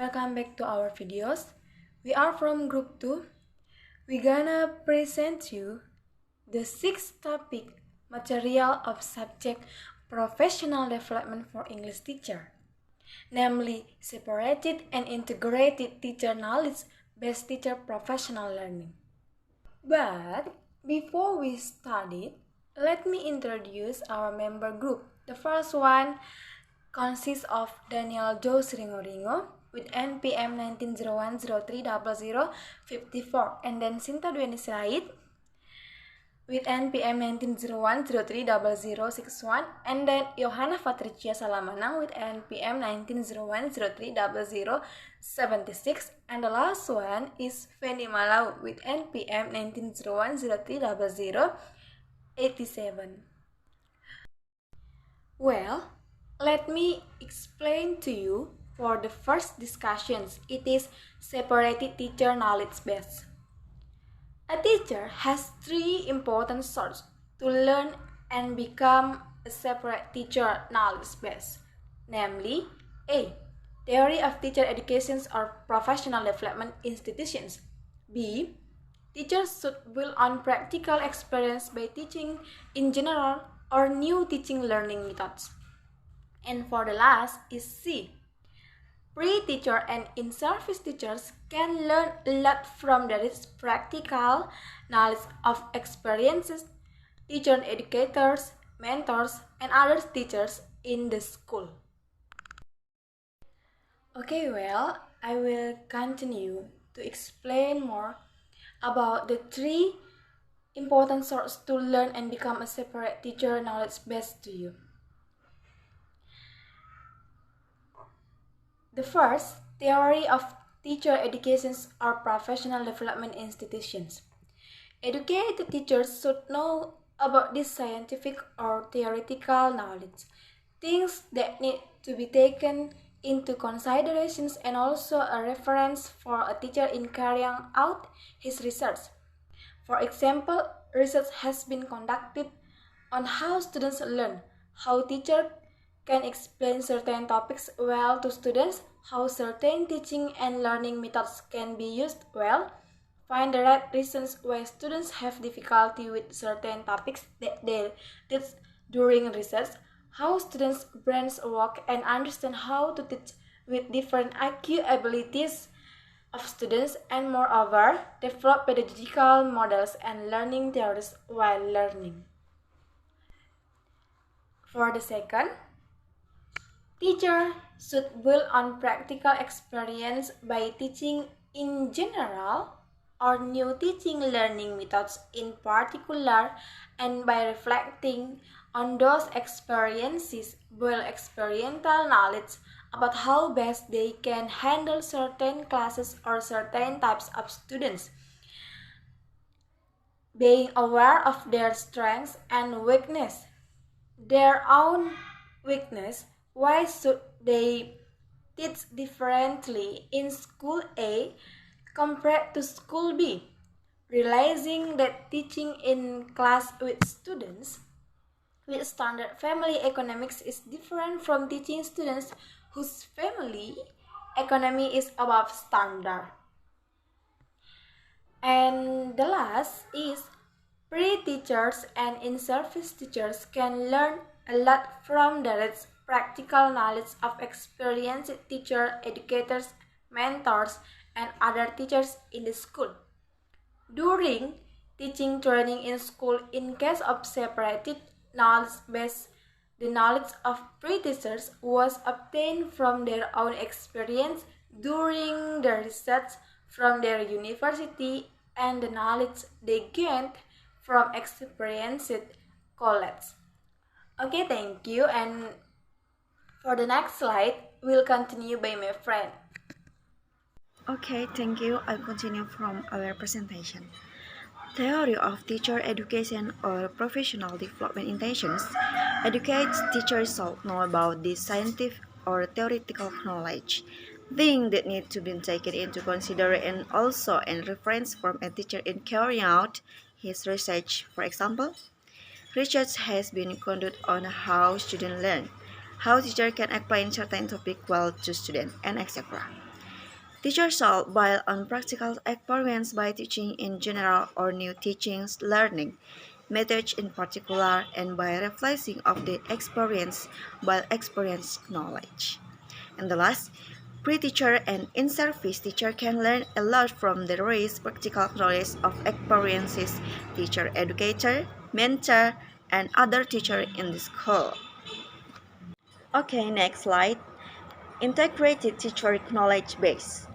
welcome back to our videos. We are from group 2. We're gonna present you the 6th topic material of subject professional development for English teacher, namely separated and integrated teacher knowledge-based teacher professional learning. But before we start it, let me introduce our member group. The first one consists of Daniel Jose Ringo with NPM 1901030054, and then Sinta Dweni Sirait with NPM 1901030061, and then Johanna Patricia Salamanang with NPM 1901030076, and the last one is Fendi Malau with NPM 1901030087. Well, let me explain to you for the first discussions. It is separated teacher knowledge base. A teacher has 3 important sources to learn and become a separate teacher knowledge base, namely A. Theory of teacher education or professional development institutions. B. Teachers should build on practical experience by teaching in general or new teaching learning methods. And for the last is C. Pre-teacher and in-service teachers can learn a lot from their practical knowledge of experiences, teacher educators, mentors, and other teachers in the school. Okay, well, I will continue to explain more about the 3 important sources to learn and become a separate teacher knowledge base to you. The first, theory of teacher education or professional development institutions. Educated teachers should know about this scientific or theoretical knowledge, things that need to be taken into considerations, and also a reference for a teacher in carrying out his research. For example, research has been conducted on how students learn, how teachers can explain certain topics well to students, how certain teaching and learning methods can be used well, find the right reasons why students have difficulty with certain topics that they teach during research, how students' brains work, and understand how to teach with different IQ abilities of students, and moreover, develop pedagogical models and learning theories while learning. For the second, teacher should build on practical experience by teaching in general or new teaching learning methods in particular, and by reflecting on those experiences build experiential knowledge about how best they can handle certain classes or certain types of students. Being aware of their strengths and weakness, their own weakness. Why should they teach differently in school A compared to school B? Realizing that teaching in class with students with standard family economics is different from teaching students whose family economy is above standard. And the last is pre-teachers and in-service teachers can learn a lot from direct practical knowledge of experienced teachers, educators, mentors, and other teachers in the school. During teaching training in school, in case of separated knowledge base, the knowledge of pre-teachers was obtained from their own experience during the research from their university, and the knowledge they gained from experienced colleagues. Okay, thank you. And for the next slide, we'll continue by my friend. Okay, thank you. I'll continue from our presentation. Theory of teacher education or professional development intentions educates teachers should know about this scientific or theoretical knowledge, things that need to be taken into consideration, and also in reference from a teacher in carrying out his research. For example, research has been conducted on how students learn, how teachers can explain certain topic well to students, and etc. Teachers should build on practical experience by teaching in general or new teaching learning methods in particular and by reflecting of the experience while experience knowledge. And the last, pre-teacher and in-service teacher can learn a lot from the raised practical knowledge of experiences teacher, educator, mentor, and other teacher in the school. Okay, next slide. Integrated teacher knowledge base.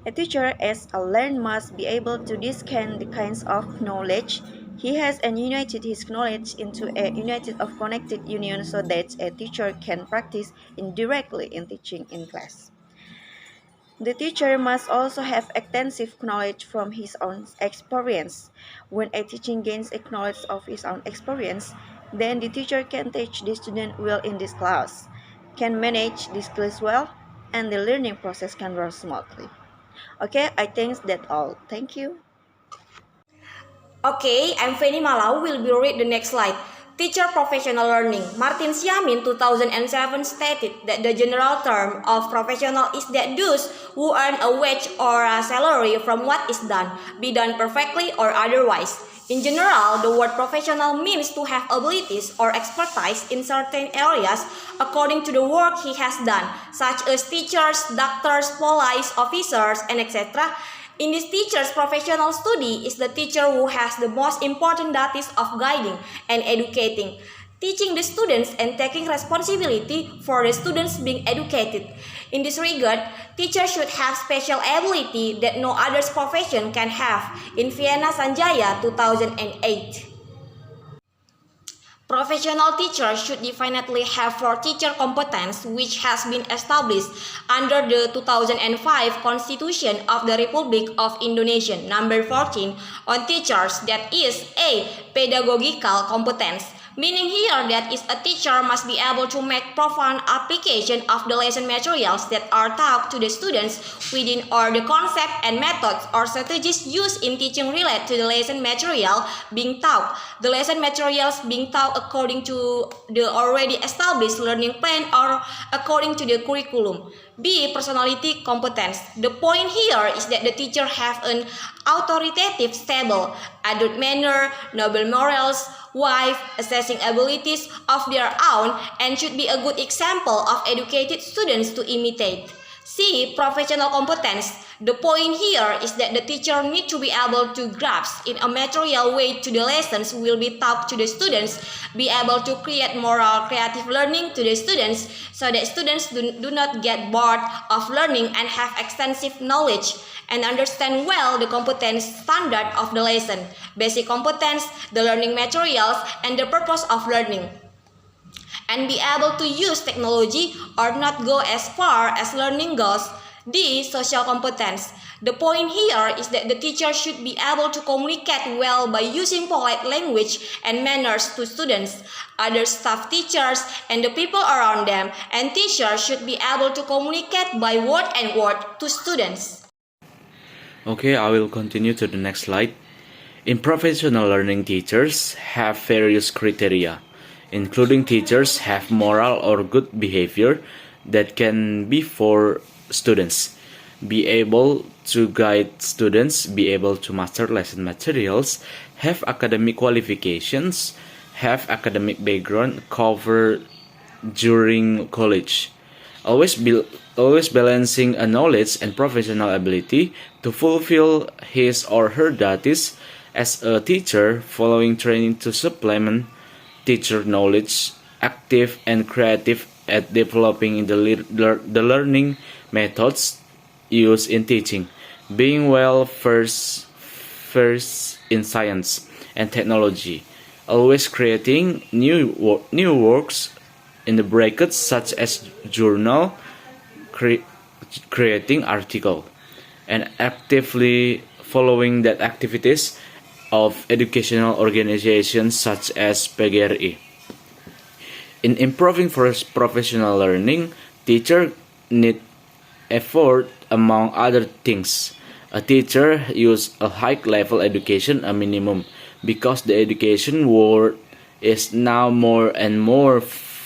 A teacher as a learner must be able to discern the kinds of knowledge he has and united his knowledge into a united of connected union so that a teacher can practice indirectly in teaching in class. The teacher must also have extensive knowledge from his own experience. When a teacher gains a knowledge of his own experience, then the teacher can teach the student well in this class, can manage this class well, and the learning process can run smoothly. Okay, I think that's all. Thank you. Okay, I'm Feni Malau. Will be read the next slide. Teacher professional learning. Martin Xiamin 2007 stated that the general term of professional is that those who earn a wage or a salary from what is done, be done perfectly or otherwise. In general, the word professional means to have abilities or expertise in certain areas according to the work he has done, such as teachers, doctors, police officers, and etc. In this teacher's professional study is the teacher who has the most important duties of guiding and educating, teaching the students and taking responsibility for the students being educated. In this regard, teachers should have special ability that no other profession can have. In Vienna Sanjaya 2008. Professional teachers should definitely have for teacher competence which has been established under the 2005 Constitution of the Republic of Indonesia number 14 on teachers, that is A. Pedagogical competence, meaning here that is a teacher must be able to make profound application of the lesson materials that are taught to the students within or the concept and methods or strategies used in teaching relate to the lesson material being taught. The lesson materials being taught according to the already established learning plan or according to the curriculum. B. Personality competence. The point here is that the teacher have an authoritative, stable, adult manner, noble morals, wife, assessing abilities of their own, and should be a good example of educated students to imitate. C. Professional competence. The point here is that the teacher needs to be able to grasp in a material way to the lessons will be taught to the students, be able to create moral creative learning to the students so that students do not get bored of learning and have extensive knowledge and understand well the competence standard of the lesson, basic competence, the learning materials, and the purpose of learning, and be able to use technology or not go as far as learning goes. D. Social competence. The point here is that the teacher should be able to communicate well by using polite language and manners to students, other staff teachers, and the people around them, and teachers should be able to communicate by word and word to students. Okay, I will continue to the next slide. In professional learning, teachers have various criteria, including teachers have moral or good behavior that can be for students, be able to guide students, be able to master lesson materials, have academic qualifications, have academic background covered during college, always balancing a knowledge and professional ability to fulfill his or her duties as a teacher, following training to supplement teacher knowledge, active and creative at developing the learning methods used in teaching, being well first in science and technology, always creating new works in the brackets such as journal, creating article, and actively following that activities of educational organizations such as PGRI. In improving professional learning, teachers need effort among other things. A teacher uses a high-level education a minimum because the education world is now more and more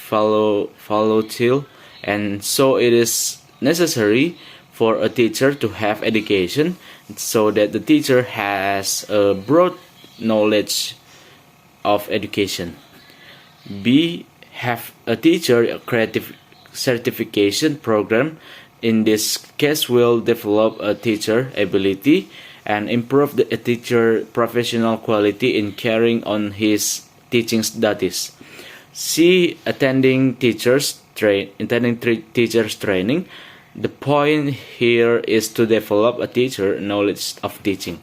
volatile, and so it is necessary for a teacher to have education so that the teacher has a broad knowledge of education. B. Have a teacher creative certification program. In this case, will develop a teacher ability and improve the teacher professional quality in carrying on his teaching duties. C. Attending teachers training. The point here is to develop a teacher knowledge of teaching.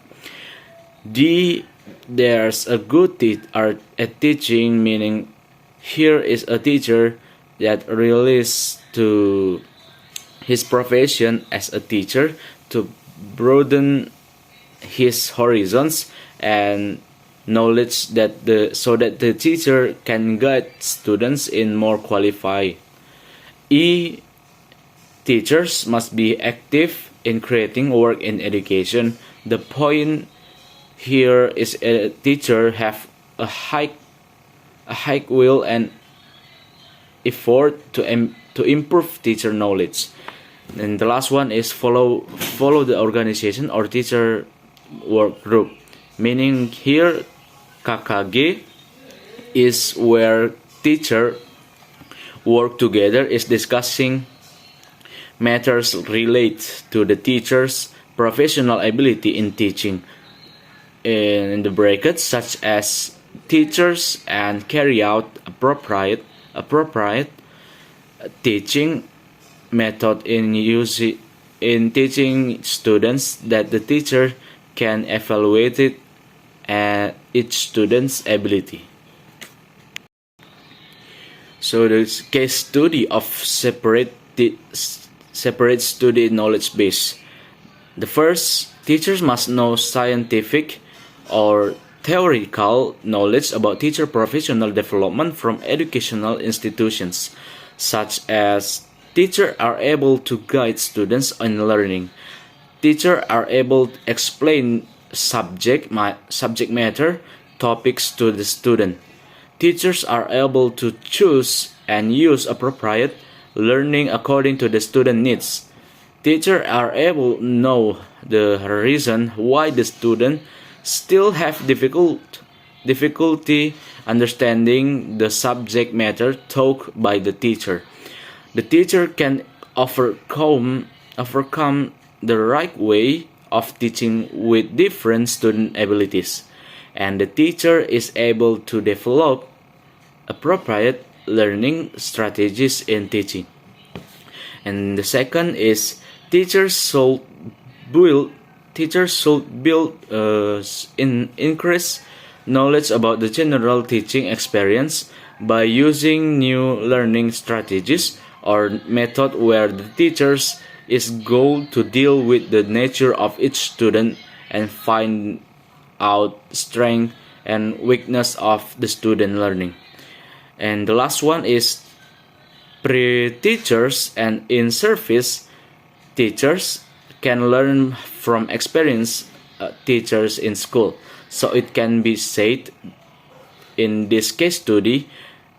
D. There's a good art at teaching, meaning here is a teacher that relates to his profession as a teacher to broaden his horizons and knowledge so that the teacher can guide students in more qualified. E. Teachers must be active in creating work in education. The point here is a teacher have a high will and effort to improve teacher knowledge. And the last one is follow the organization or teacher work group, meaning here KKG is where teacher work together is discussing matters related to the teacher's professional ability in teaching, in the brackets such as teachers and carry out appropriate teaching method in teaching students that the teacher can evaluate it each student's ability. So the case study of separate study knowledge base. The first, teachers must know scientific or theoretical knowledge about teacher professional development from educational institutions, such as teachers are able to guide students in learning. Teachers are able to explain subject matter topics to the student. Teachers are able to choose and use appropriate learning according to the student needs. Teachers are able to know the reason why the student still have difficulty understanding the subject matter taught by the teacher. The teacher can overcome the right way of teaching with different student abilities, and the teacher is able to develop appropriate learning strategies in teaching. And the second is teachers should increase knowledge about the general teaching experience by using new learning strategies or method where the teachers is goal to deal with the nature of each student and find out strength and weakness of the student learning. And the last one is pre-teachers and in-service teachers can learn from experienced teachers in school. So it can be said in this case study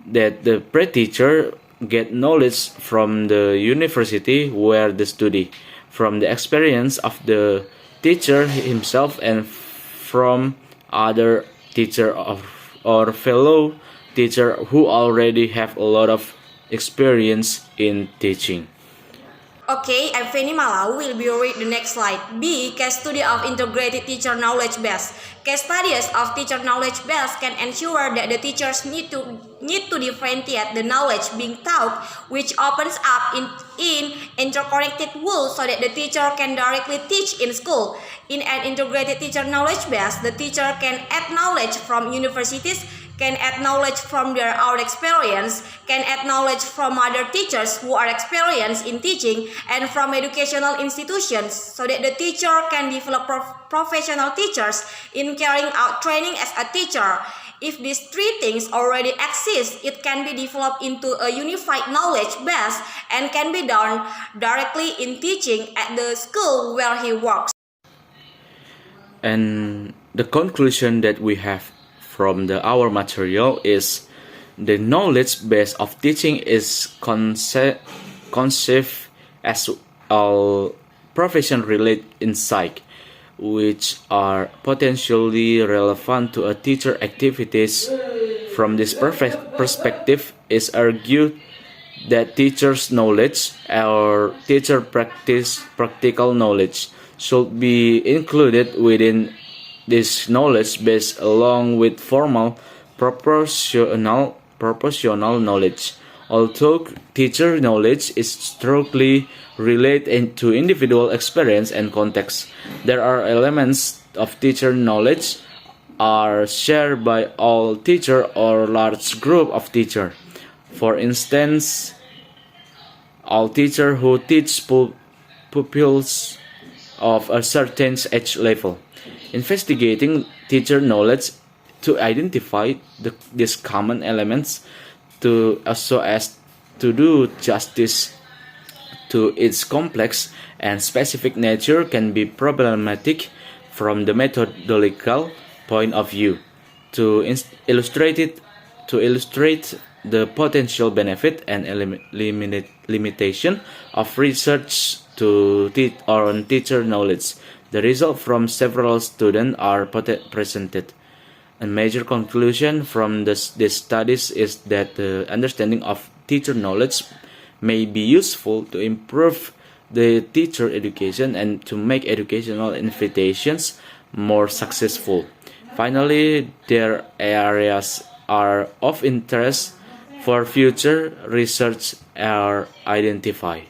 that the pre-teacher get knowledge from the university where they study, from the experience of the teacher himself and from other teacher or fellow teacher who already have a lot of experience in teaching. Okay, I'm Feni Malau. Will be read the next slide. B. Case study of integrated teacher knowledge base. Case studies of teacher knowledge base can ensure that the teachers need to differentiate the knowledge being taught, which opens up in interconnected rules so that the teacher can directly teach in school. In an integrated teacher knowledge base, the teacher can add knowledge from universities, can add knowledge from their own experience, can add knowledge from other teachers who are experienced in teaching, and from educational institutions, so that the teacher can develop professional teachers in carrying out training as a teacher. If these three things already exist, it can be developed into a unified knowledge base and can be done directly in teaching at the school where he works. And the conclusion that we have from our material is the knowledge base of teaching is conceived as profession-related insights, which are potentially relevant to a teacher activities. From this perspective, is argued that teacher's knowledge or teacher practical knowledge should be included within this knowledge base along with formal proportional knowledge. Although teacher knowledge is strictly related to individual experience and context, there are elements of teacher knowledge are shared by all teacher or large group of teacher. For instance, all teachers who teach pupils of a certain age level. Investigating teacher knowledge to identify these common elements so as to do justice to its complex and specific nature can be problematic from the methodological point of view. To illustrate the potential benefit and limitation of research on teacher knowledge, the results from several students are presented. A major conclusion from these studies is that the understanding of teacher knowledge may be useful to improve the teacher education and to make educational invitations more successful. Finally, their areas are of interest for future research are identified.